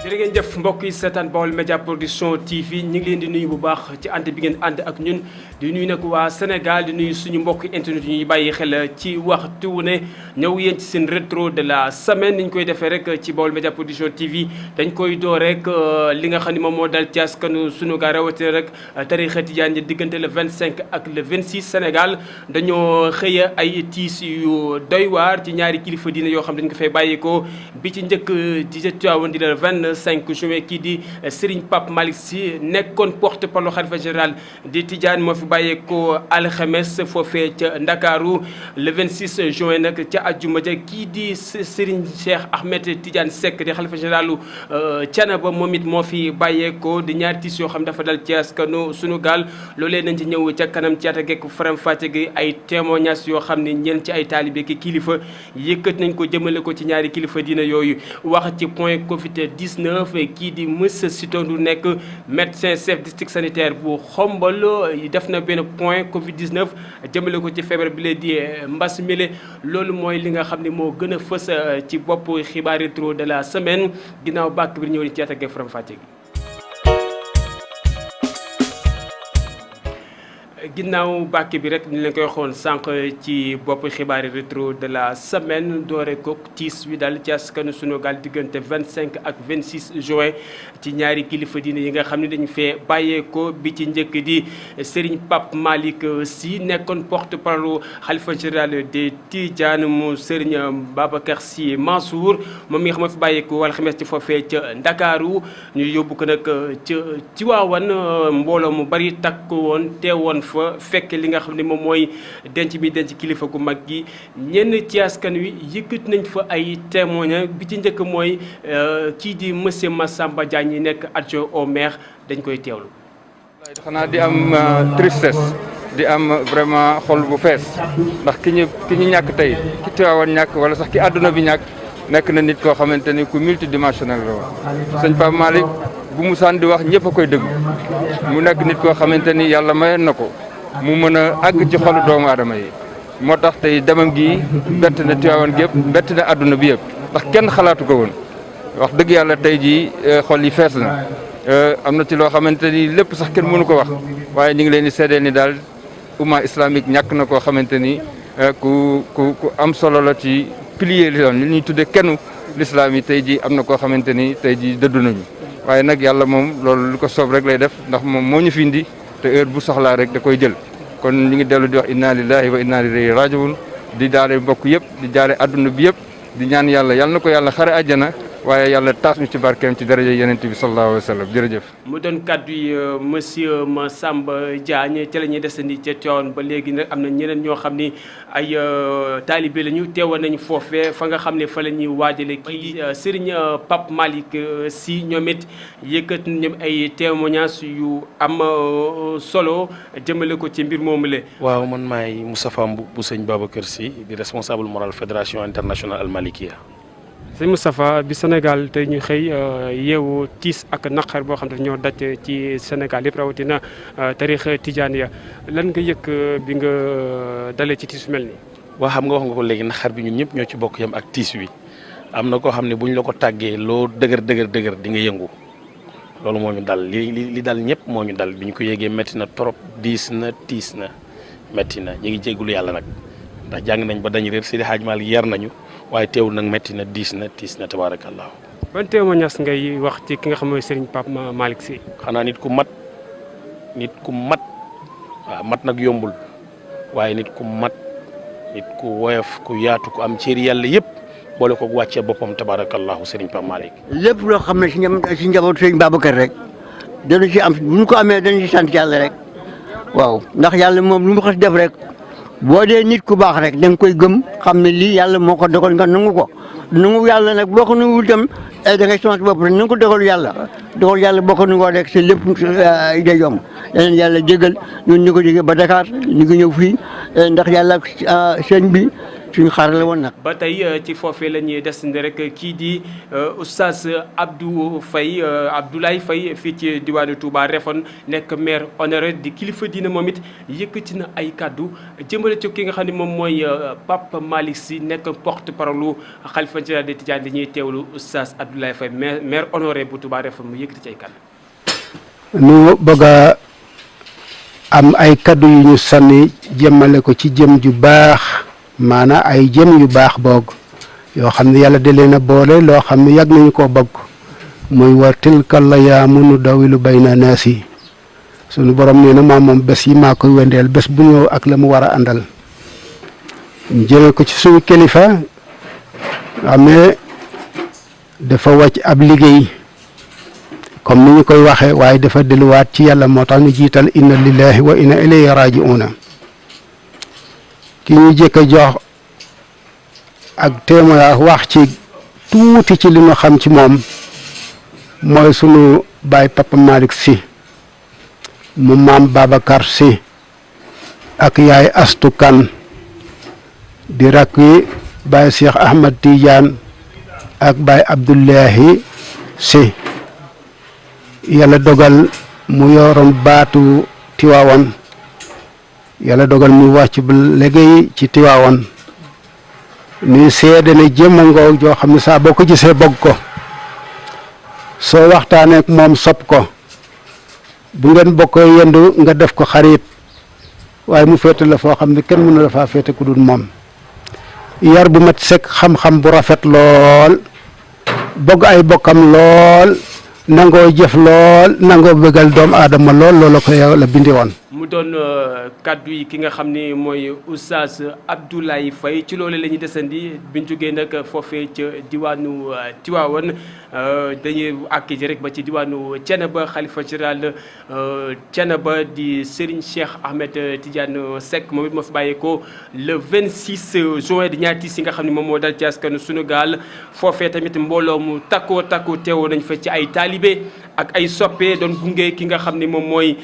jërë ngeen jëf mbokk yi seetaan Baol Média Production TV ñu ngi leen di nuyu bu baax ci ànd bi ngeen ànd ak ñun di nuyu nag waa Sénégal di nuyu suñu mbokk internet yi ñuy bàyyi xel ci waxtu wu ne ñëw yéen ci seen rétro de la semaine ni ñu koy defee rek ci Baol Média Production TV dañ koy door rek li nga xam ne moom moo dal ci askanu sunu gaa rawatina rek tarixa tijaan yi diggante le 25 ak le 26 Sénégal dañoo xëy ay tiis yu doy waar ci ñaari kilifa diine yoo xam dañ ko fay bàyyikoo bi ci njëkk di ca Tiwaawan di le 25 juin kii di Serigne Pape Malick Sy nekkoon porte-parole xalifa général di Tidiane moo fi bàyyeekoo alxames foofee ca Ndakaaru le 26 juin nag ca àjjuma ja kii di Serigne Cheikh Ahmed Tidiane Seck di xalifa généralu Thiénaba moom it moo fi bàyyeekoo di ñaari tiis yoo xam dafa dal ci askanu sunu gaal loolee nañ ci ñëw ca kanam ci ata gekk faram fàcce gi ay témoignages yoo xam ne ñeen ci ay taalibe ki kilifa yëkkat nañ ko jëmale ko ci ñaari kilifa diina yooyu wax ci point Covid 19 kii di monsieur Sitondu nekk médecin chef district sanitaire bu Xombol def na benn point Covid 19 jëmale ko ci feebar bi la di mbas mile loolu mooy li nga xam ne moo gën a fës ci bopp xibaar rétro de la semaine ginnaaw bàkk bi ñëw ni ci attaque faram fàcce gi. ginnaaw bàkk bi rek ni leen koy waxoon sànq ci bopp xibaari rétro de la semaine doore ko tiis wi dal ci askanu sunu gaal diggante 25 ak 26 juin ci ñaari kilifa diine yi nga xam ne dañu fee bàyyeekoo bi ci njëkk di Serigne Pape Malick Sy nekkoon porte-parole xalifa général de Tidiane mu Serigne Babacar Sy Mansour moom mi nga xam ne fi bàyyeekoo alxames ci foofee ca Ndakaaru ñu yóbbu ko nag ca Tiwaawan mbooloo mu bari takk woon teewoon fa fekk li nga xam ne moom mooy denc bi denc kilifa gu mag gi ñenn ci askan wi yëkkat nañ fa ay témoins bi ci njëkk mooy kii di monsieur Massamba Diagne yi nekk adjoint au maire dañ koy teewlu. xanaa di am tristesse di am vraiment xol bu fees ndax ki ñu ñàkk tey ki Tiwaawan ñàkk wala sax ki àdduna bi ñàkk nekk na nit koo xamante ni ku multidimensionnel la woon sëñ Pape Malick bu musaan di wax ñëpp a koy déglu mu nekk nit koo xamante ni yàlla mayoon na ko mu mën a àgg ci xolu doomu aadama yi moo tax tey demam gi bett na Tiwaawan gi yëpp bett na àdduna bi yëpp ndax kenn xalaatu ko woon wax dëgg yàlla tey jii xol yi fees na am na ci loo xamante ni lépp sax kenn mënu ko wax waaye ñu ngi leen di seedeel ni daal umma islamique ñàkk na koo xamante ni ku am solo la ci pilier l'islam li ñuy tuddee kenn l'islam yi tey jii am na koo xamante ni tey jii dëddu nañu waaye nag yàlla moom loolu lu ko soob rek lay def ndax moom moo ñu fi indi te heure bu soxlaa rek da koy jël kon ñu ngi dellu di wax inna lillahi wa inna ilayhi rajiun di jaare mbokk yëpp di jaare adduna bi yëpp di ñaan yàlla yal na ko yàlla xare àjjana waaye yàlla taas ñu ci barkeem ci daraja yonent bi sallallahu alayhi wa sallam jërëjëf. mu doon kàddu yi monsieur Massamba Diagne ca la ñuy desandi ca Tiwaawan ba léegi nag am na ñeneen ñoo xam ni ay taalibe lañu teewoon nañu foofee fa nga xam ne fa la ñuy waajale kii Serigne Pape Malick Sy ñoom it yëkkat ñoom ay témoignages yu am solo jëmale ko ci mbir moomu la. waaw man maay Moustapha Mboup bu sëñ Babacar Sy di responsable moral fédération internationale Al Malikia. sëñ Moustapha bi Sénégal tey ñu xëy yeewu tiis ak naqar boo xam ne ñoo daj ci Sénégal yëpp rawatina tarixa tijaan ya lan nga yëg bi nga dalee ci tiis mel nii. waa xam nga wax nga ko léegi naqar bi ñun ñëpp ñoo ci bokk yam ak tiis wi am na koo xam ne bu ñu la ko tàggee loo dëgër di nga yëngu loolu moo ñu dal li dal ñëpp moo ñu dal bi ñu ko yéegee métti na trop diis na tiis na métti na ñu ngi jéggulu yàlla nag ndax jàng nañ ba dañ réer Seydi Hadj Malick yar nañu waaye teewul nag métti na diis na tiis na tabaarakallaahu. ban témoignage ngay wax ci ki nga xam mooy Serigne Pape Malick Sy. xanaa nit ku mat waaw mat nag yombul waaye nit ku mat nit ku woyof ku yaatu ku am cër yàlla yëpp boole ko wàccee boppam tabaarakallaahu Serigne Pape Malick. lépp loo xam ne si njabootu Serigne Babacar rek dana ci am bu ñu ko amee dana ci sant yàlla rek waaw ndax yàlla moom lu mu xas def rek. boo dee nit ku baax rek da nga koy gëm xam ne lii yàlla moo ko dogal nga nangu ko nangu yàlla nag boo ko nanguwul itam da ngay sonal bopp rek nangu ko dogal yàlla boo ko nangoo rek c'est lépp day yomb yeneen yàlla jégal ñun ñu ko jógee ba Dakar ñu ngi ñëw fii ndax yàlla sëñ bi suñu xaar la woon nag. ba tey ci foofee la ñuy desandi rek kii di oustaz Abdou Faye Abdoulaye Faye fii ci diwaanu Touba Refane nekk maire honoré di kilifa diine moom it yëkkati na ay kaddu jëmbale ci ki nga xam ne moom mooy Pape Malick Sy nekk porte parole xalifa général des Tidianes dañuy teewlu oustaz Abdoulaye Faye maire honoré bu Touba Refane mu yëkkati ci ay kaddu. nu bëgg a am ay kaddu yu ñu sànni jëmmale ko ci jëm ju baax maanaam ay jëm yu baax boog yoo xam ne yàlla da leen a boole loo xam ne yàgg nañu koo bëgg muy wa tilka layaamu nudawilu bayna naasi sunu borom nee na moom bés yi maa koy wendeel bés bu ñëw ak la mu war a àndal ñu jëlee ko ci suñu kilifa xam ne dafa wàcc ab liggéey comme ni ñu koy waxee waaye dafa delluwaat ci yàlla moo tax ñu jiital inna lillahi wa inna ilayhi raji'una ki ñu jëkk a jox ak témoignage wax ci tuuti ci li ñu xam ci moom mooy sunu baay Papa Malick Sy mu maam Babacar Sy ak yaay Astu Kan di rakki baay Cheikh Ahmad Tidiane ak baay Abdullahi Sy yàlla dogal mu yoroon baatu Tiwaawan yàlla dogal mu wàcc ba léegi ci Tiwaawan nuy seede ne jëmma ngoo joo xam ne saa boo ko gisee bëgg ko soo waxtaanee ak moom sopp ko bu ngeen bokkoo yendu nga def ko xarit waaye mu féete la foo xam ne kenn mënu la faa féete ku dul moom yar bu mat sekk xam-xam bu rafet lool bëgg ay bokkam lool nangoo jëf lool nangoo bëggal doomu aadama lool loolu ko yow la bindi woon mu doon kaddu yi ki nga xam ni mooy oustaz Abdoulaye Faye ci loolu la ñuy desandi biñ jógee nag foofee ca diwaanu Tiwaawan dañuy àkki ji rek ba ci diwaanu Thiénaba xalifa général Thiénaba di Serigne Cheikh Ahmed Tidiane Seck moom it moo fi bàyyeekoo le 26 juin di ñaari tiis yi nga xam ne moom moo dal ci askanu Sénégal foofee tamit mbooloo mu takkoo teewoo nañ fa ci ay taalibe ak ay soppe doon gunge ki nga xam ne moom mooy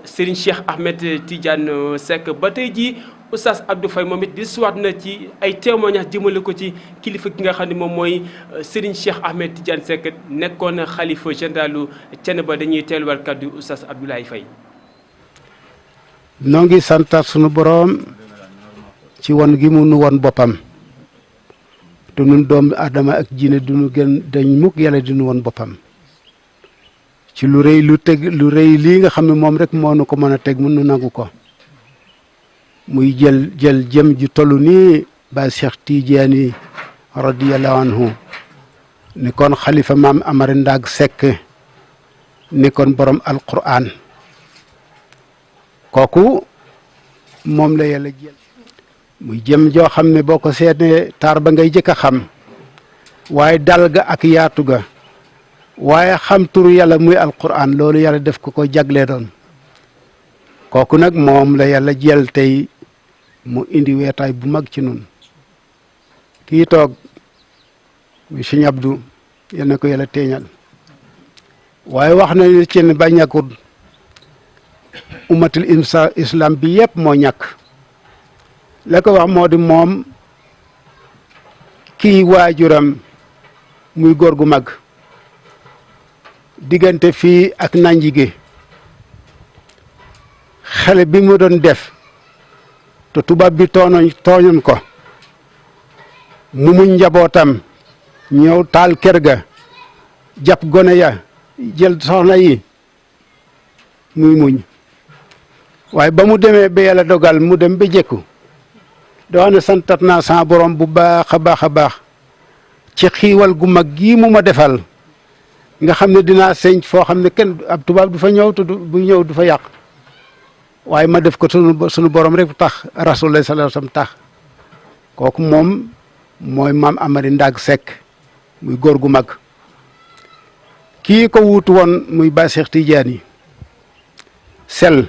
Serigne Cheikh Ahmed Tidiane Seck ba tey jii oustaz Abdou Faye moom it di suwaat na ci ay témoignages jëmale ko ci kilifa gi nga xam ne moom mooy Serigne Cheikh Ahmed Tidiane Seck nekkoon xalifa généralu Thiénaba dañuy teeluwal kaddu oustaz Abdoulaye Faye. noo ngi santaat sunu boroom ci won gi mu nu won boppam te nun doomu Adama ak jinne du nu gën dañ mukk yàlla di nu won boppam ci lu rëy lu rëy lii nga xam ne moom rek moo nu ko mën a teg mun nu nangu ko muy jël jëm ju toll nii Baay Cheikh Tidiane radiyallahu anhu ni kon xalifa maam Amari Ndag Seck ni kon borom alquran kooku moom la yàlla jël muy jëm joo xam ne boo ko seetee taar ba ngay jëkk a xam waaye dal ga ak yaatu ga waaye xam turu yàlla muy alquran loolu yàlla def ko jaglee doon kooku nag moom la yàlla jël tey mu indi weetaay bu mag ci nun kii toog muy Sëñ Abdou yal na ko yàlla teeñal waaye wax na ni ci ne ba ñàkkut ummatul islam bi yëpp moo ñàkk la ko wax moo di moom kii waajuram muy góor gu mag diggante fii ak Nanjige xale bi mu doon def te tubaab bi tooñoon ko mu muñ njabootam ñëw taal kër ga jàpp gone ya jël soxna yi muy muñ waaye ba mu demee ba yàlla dogal mu dem ba jekku da wax ne santat naa sa borom bu baax a baax a baax ci xiiwal gu mag gii mu ma defal nga xam ne dinaa señ foo xam ne kenn ab tubaab du fa ñëw te bu ñëw du fa yàq waaye ma def ko sunu borom rek tax rasulullah sallallahu alayhi wasallam tax kooku moom mooy maam Amari Ndag Seck muy góor gu mag kii ko wuutu woon muy Baay Cheikh Tidiane sel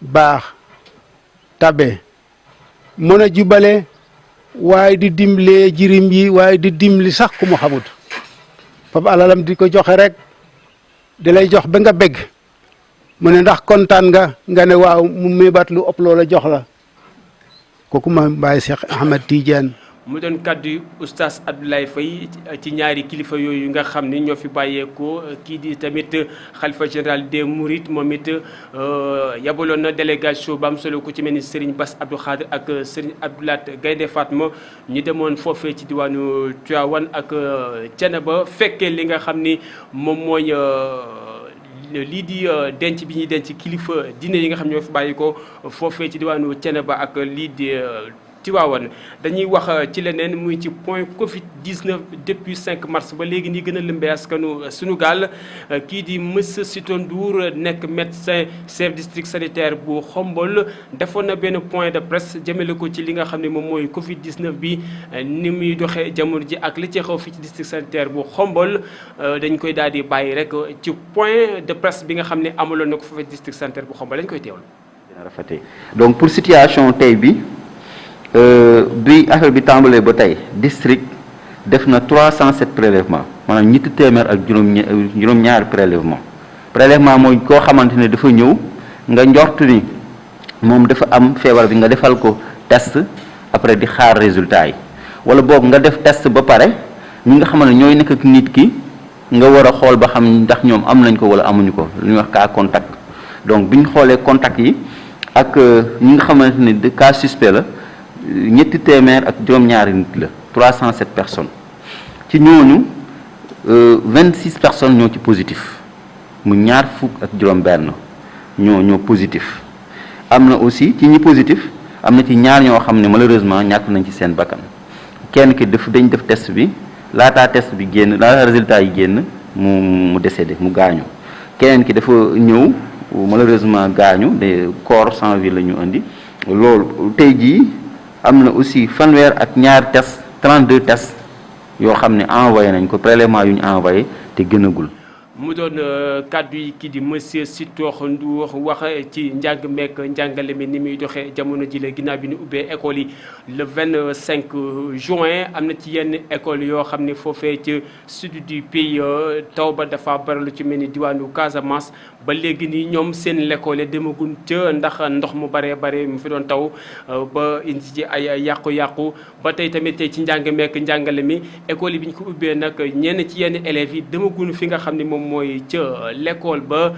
baax tabe mën a jubale waaye di dimlee jirim yi waaye di dimli sax ku mu xamut fab alalam di ko joxe rek di lay jox ba nga bégg mu ne ndax kontaan nga ne waaw mu mébat lu ëpp loola jox la kooku ma Baye Cheikh Ahmed Tidiane. mu doon kàddu oustaz Abdoulaye Faye ci ñaari kilifa yooyu nga xam ni ñoo fi bàyyeekoo kii di tamit xalifa général des Mourides moom it yabaloon na délégation ba am solo ku ci mel ni Serigne Bass Abdou Khadre ak Serigne Abdoulaat Gaynde Fatma ñu demoon foofee ci diwaanu Tivaouane ak Thiénaba fekkee li nga xam ni moom mooy lii di denc bi ñuy denc kilifa diine yi nga xam ñoo fi bàyyeekoo foofee ci diwaanu Thiénaba ak lii di Tivaouane. Dañuy wax ci leneen muy ci point Covid 19 depuis 5 mars ba léegi nii gën a lëmbee askanu sunu gaal kii di monsieur Sitor Ndour nekk médecin chef district sanitaire bu Xombol defoon na benn point de presse jëmale ko ci li nga xam ne moom mooy Covid 19 bi ni muy doxee jamono ji ak li ci xew fii ci district sanitaire bu Xombol dañ koy daal di bàyyi rek ci point de presse bi nga xam ne amaloon na ko foofee district sanitaire bu Xombol dañ koy teewlu. Donc pour situation tey bi. bi affaire bi tàmbalee ba tey district def na 307 prélèvements maanaam ñetti téeméer ak juróom-ñaari prélèvement mooy koo xamante ne dafa ñëw nga njort ni moom dafa am feebar bi nga defal ko test après di xaar résultat yi wala boog nga def test ba pare ñi nga xamante ne ñooy nekk ak nit ki nga war a xool ba xam ndax ñoom am nañ ko wala amuñu ko lu ñuy wax cas contact donc bi ñu xoolee contact yi ak ñi nga xamante ne de cas suspect la ñetti téeméer ak juróom-ñaari nit la 307 personnes ci ñooñu 26 personnes ñoo ci positif mu ñaar fukk ak juróom-benn ñoo positif am na aussi ci ñi positif am na ci ñaar ñoo xam ne malheureusement ñàkk nañ ci seen bakkan kenn ki dañ def test bi laataa test bi génn laataa résultat yi génn mu décédé mu gaañu keneen ki dafa ñëw malheureusement gaañu de corps sans vie la ñu indi loolu tey jii. am na aussi fanweer ak ñaari test 32 tests yoo xam ne envoyé nañ ko prélèvement yu ñu envoyé te gënagul. mu doon kàddu yi kii di monsieur Sitor Ndour wax ci njàng meek njàngale mi ni muy doxee jamono ji la ginnaaw bi ñu ubbee école yi le 25 juin am na ci yenn école yoo xam ne foofee ci sud du pays taw ba dafa bari lu ci mel ni diwaanu Casamance ba léegi nii ñoom seen l'école demagun ca ndax ndox mu bare mu fi doon taw ba indi ci ay yàqu-yàqu ba tey tamit ci njàng meek njàngale mi école yi bi ñu ko ubbee nag ñenn ci yenn élèves yi demagun fi nga xam ne moom mooy ca l'école ba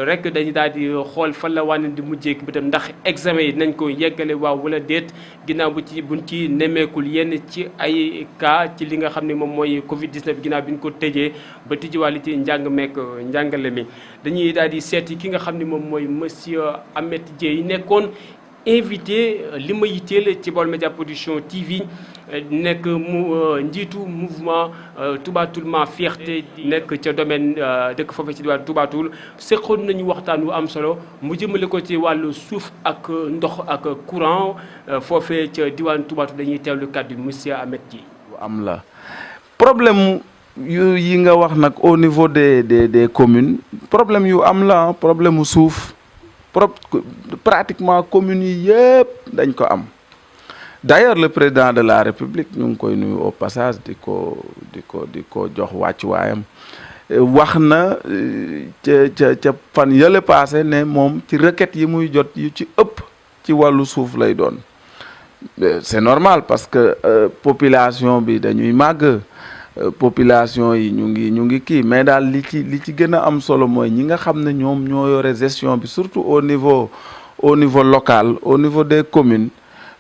rek dañu daal di xool fan la wànne di mujjee bi tam ndax examen yi nañ ko yeggale waaw wala déet ginnaaw buñ ci nemmeekul yenn ci ay cas ci li nga xam ne moom mooy Covid 19 ginnaaw bi ñu ko tëjee ba tijjiwaale ci njàng meek njàngale mi dañuy daal di seeti ki nga xam ne moom mooy monsieur Ahmed Dieye nekkoon invité li ma yitteel ci Baol Média Production TV nekk njiitu mouvement Touba Toul ma fierté nekk ca domaine dëkk foofee ci diwaan Touba Toul seqoon nañu waxtaan wu am solo mu jëmale ko ci wàllu suuf ak ndox ak courant foofee ca diwaan Touba Toul dañuy teewlu kàddu monsieur Ahmed Dieye. am la problème yi nga wax nag au niveau des communes problème yu am la problème mu suuf pratiquement communes yi yëpp dañ ko am. D'ailleurs le président de la République ñu ngi koy nuyu au passage di ko jox wàccuwaayam wax na ca fan yële passé ne moom ci requêtes yi muy jot yu ci ëpp ci wàllu suuf lay doon c'est normal parce que population bi dañuy màgg population yi ñu ngi kii mais daal li ci gën a am solo mooy ñi nga xam ne ñoom ñoo yore gestion bi surtout au niveau local au niveau des communes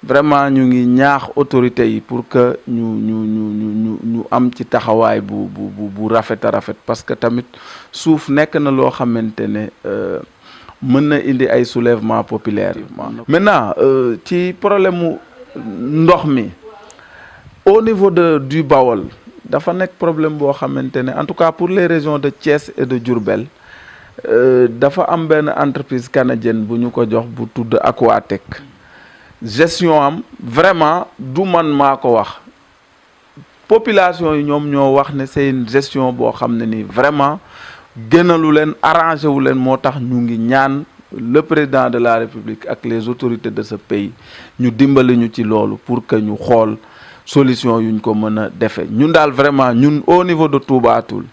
vraiment ñu ngi ñaax autorités yi pour que ñu am ci taxawaay bu rafet a rafet parce que tamit suuf nekk na loo xamante ne mën na indi ay soulèvement populaire maintenant ci problème mu ndox mi au niveau du Baol dafa nekk problème boo xamante ne en tout cas pour les régions de Thiès et de Diourbel dafa am benn entreprise canadienne bu ñu ko jox bu tudd Aquatec gestion am vraiment du man maa ko wax population yi ñoom ñoo wax ne c'est une gestion boo xam ne ni vraiment gënalu leen arrangé wu leen moo tax ñu ngi ñaan le président de la République ak les autorités de ce pays ñu dimbali ñu ci loolu pour que ñu xool solution yuñ ko mën a defee ñun daal vraiment ñun au niveau de Touba Toul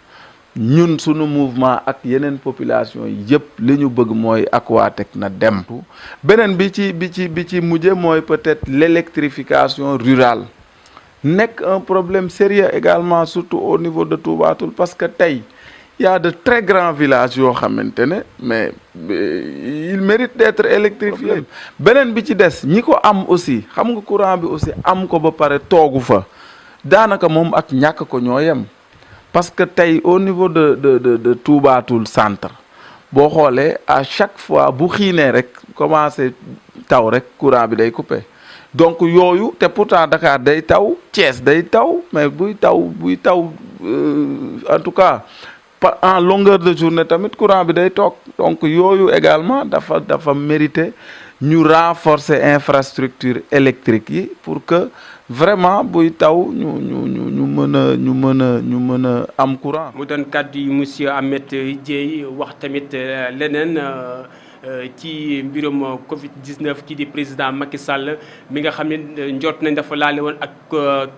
ñun sunu mouvement ak yeneen population yëpp li ñu bëgg mooy Aquatech na dem. beneen bi ci mujje mooy peut-être l'électrification rurale nekk un problème sérieux également surtout au niveau de Touba Toul parce que tey il y a de très grands villages yoo xamante ne mais il mérite d'être électrifié. beneen bi ci des ñi ko am aussi xam nga courant bi aussi am ko ba pare toogu fa daanaka moom ak ñàkk ko ñoo yem. parce que tey au niveau de Touba Toul centre boo xoolee à chaque fois bu xiinee rek commencé taw rek courant bi day coupé donc yooyu te pourtant Dakar day taw Thiès day taw mais buy taw en tout cas en longueur de journée tamit courant bi day toog donc yooyu également dafa mérité ñu renforcer infrastructure électrique yi pour que vraiment buy taw ñu mën a am courant. mu doon kàddu yi monsieur Ahmed Dieye wax tamit leneen ci mbirum Covid 19 kii di président Macky Sall mi nga xam ne njort nañ dafa laale woon ak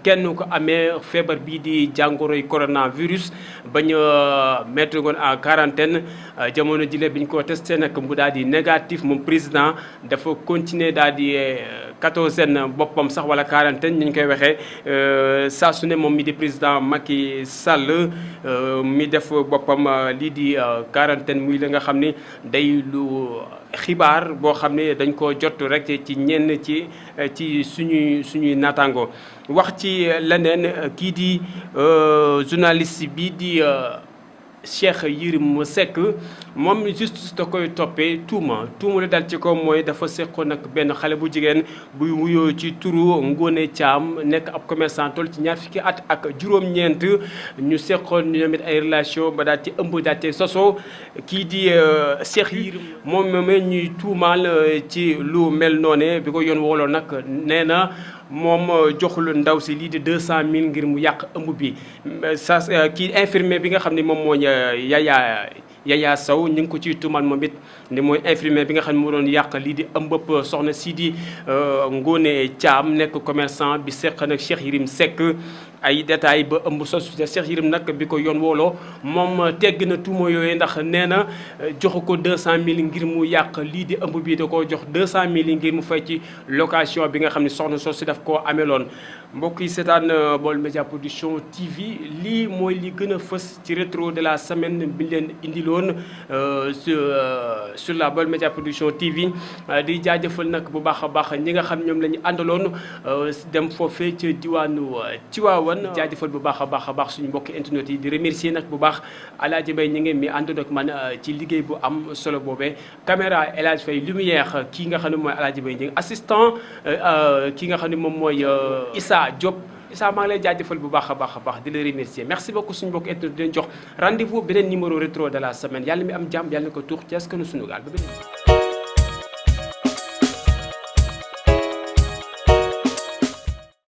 kenn ko amee feebar bii di jàngoroy coronavirus bañ a mettre woon en quarantaine jamono jile biñ ko testé nag mu daal di négatif moom président dafa continuer daal di quatorzaine boppam sax wala quarantaine ni ñu koy waxee saa su ne moom mi di président Macky Sall mi def boppam lii di quarantaine muy la nga xam ne day lu xibaar boo xam ne dañ ko jot rek ci ñenn ci suñuy naataango wax ci leneen kii di journaliste bi di Cheikh Yérim Seck moom justice da koy toppee tuuma la dal ci ko mooy dafa seqoon ak benn xale bu jigéen buy wuyoo ci turu Ngone Thiam nekk ab commerçant toll ci 20 at ak juróom-ñeent ñu seqoon ñoom it ay relation ba daal ci ëmb daal ci soso kii di Cheikh Yérim moom ñuy tuumaal ci lu mel noone bi ko yoon wooloo nag nee na moom joxul ndaw si lii di 200000 ngir mu yàq ëmb bi sa kii infirmier bi nga xam ne moom mooy Yaya Sow ñu ngi ko ciy tuumal moom it ni mooy infirmier bi nga xam ne moo doon yàq lii di ëmbëpp soxna si di Ngone Thiam nekk commerçant bi seq nag Cheikh Yérim Seck ay détails ba ëmb sos Cheikh Yérim nag bi ko yoon wooloo moom tegg na tuuma yooyu ndax nee na joxu ko 200000 ngir mu yàq lii di ëmb bi da koo jox 200000 ngir mu fay ci location bi nga xam ne soxna sos si daf koo ameloon. mbokk yi seetaan Baol Média Production TV lii mooy li gën a fës ci rétro de la semaine bi leen indiloon sur la Baol Média Production TV di jaajëfal nag bu baax a baax ñi nga xam ñoom la ñu àndaloon dem foofee ca diwaanu Tiwaawan jaajëfal bu baax a baax suñu mbokki internet yi di remercier nag bu baax Alaaji Bay ñi ngeen mi àndoon ak man ci liggéey bu am solo boobee caméra El Hadj Faye lumière kii nga xam ne mooy Alaaji Bay ñi assistant kii nga xam ne moom mooy Issa Diop Issa maa ngi lay jaajëfal bu baax a baax di la remercier merci beaucoup suñu mbokk internet di leen jox rendez-vous beneen numéro rétro de la semaine yàlla mi am jàmm yàlla na ko tuux ci askanu Sunugaal ba beneen